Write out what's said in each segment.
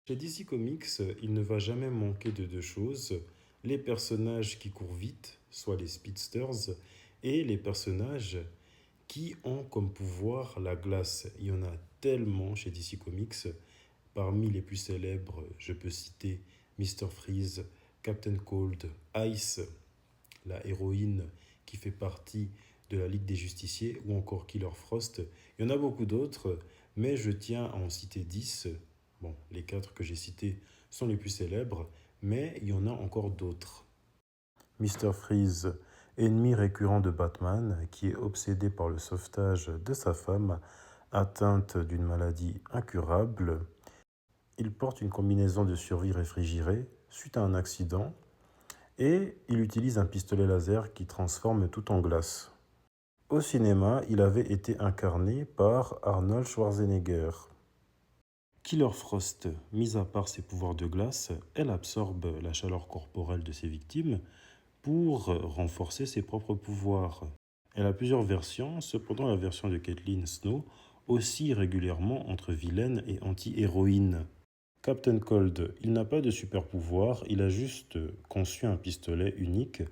Chez DC Comics, il ne va jamais manquer de deux choses, les personnages qui courent vite, soit les speedsters, et les personnages qui ont comme pouvoir la glace. Il y en a tellement chez DC Comics. Parmi les plus célèbres, je peux citer Mr. Freeze, Captain Cold, Ice, la héroïne qui fait partie de la Ligue des Justiciers, ou encore Killer Frost. Il y en a beaucoup d'autres, mais je tiens à en citer 10. Bon, les 4 que j'ai cités sont les plus célèbres, mais il y en a encore d'autres. Mr. Freeze, ennemi récurrent de Batman, qui est obsédé par le sauvetage de sa femme, atteinte d'une maladie incurable. Il porte une combinaison de survie réfrigérée suite à un accident et il utilise un pistolet laser qui transforme tout en glace. Au cinéma, il avait été incarné par Arnold Schwarzenegger. Killer Frost, mis à part ses pouvoirs de glace, elle absorbe la chaleur corporelle de ses victimes pour renforcer ses propres pouvoirs. Elle a plusieurs versions, cependant la version de Caitlin Snow oscille régulièrement entre vilaine et anti-héroïne. Captain Cold, il n'a pas de super pouvoir, il a juste conçu un pistolet unique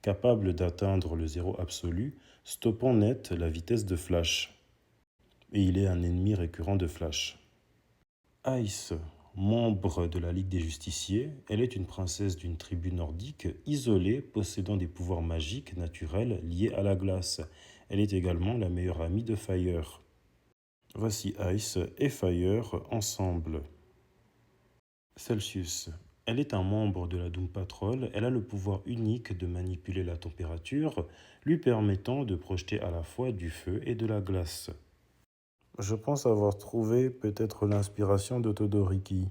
capable d'atteindre le zéro absolu, stoppant net la vitesse de Flash. Et il est un ennemi récurrent de Flash. Ice, membre de la Ligue des Justiciers, elle est une princesse d'une tribu nordique isolée possédant des pouvoirs magiques naturels liés à la glace. Elle est également la meilleure amie de Fire. Voici Ice et Fire ensemble. Celsius. Elle est un membre de la Doom Patrol. Elle a le pouvoir unique de manipuler la température, lui permettant de projeter à la fois du feu et de la glace. Je pense avoir trouvé peut-être l'inspiration de Todoriki.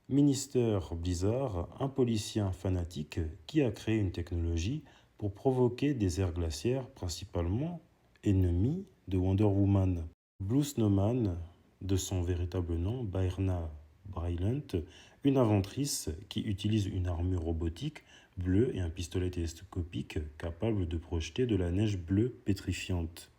Minister Blizzard, un policien fanatique qui a créé une technologie pour provoquer des aires glaciaires, principalement ennemis de Wonder Woman. Blue Snowman, de son véritable nom, Byrna Brylant, une inventrice qui utilise une armure robotique bleue et un pistolet télescopique capable de projeter de la neige bleue pétrifiante.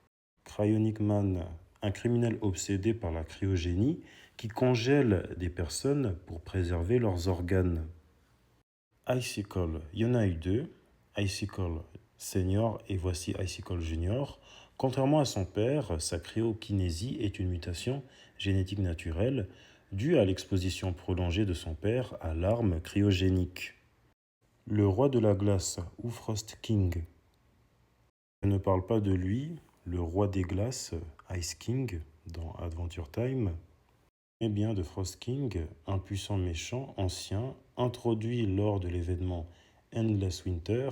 Cryonic Man, un criminel obsédé par la cryogénie qui congèle des personnes pour préserver leurs organes. Icicle, il y en a eu deux, Icicle Senior et voici Icicle Junior. Contrairement à son père, sa cryokinésie est une mutation génétique naturelle due à l'exposition prolongée de son père à l'arme cryogénique. Le roi de la glace, ou Frost King. Je ne parle pas de lui, le roi des glaces, Ice King, dans Adventure Time, mais bien de Frost King, un puissant méchant ancien, introduit lors de l'événement Endless Winter.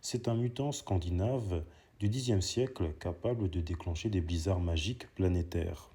C'est un mutant scandinave du Xe siècle capable de déclencher des blizzards magiques planétaires.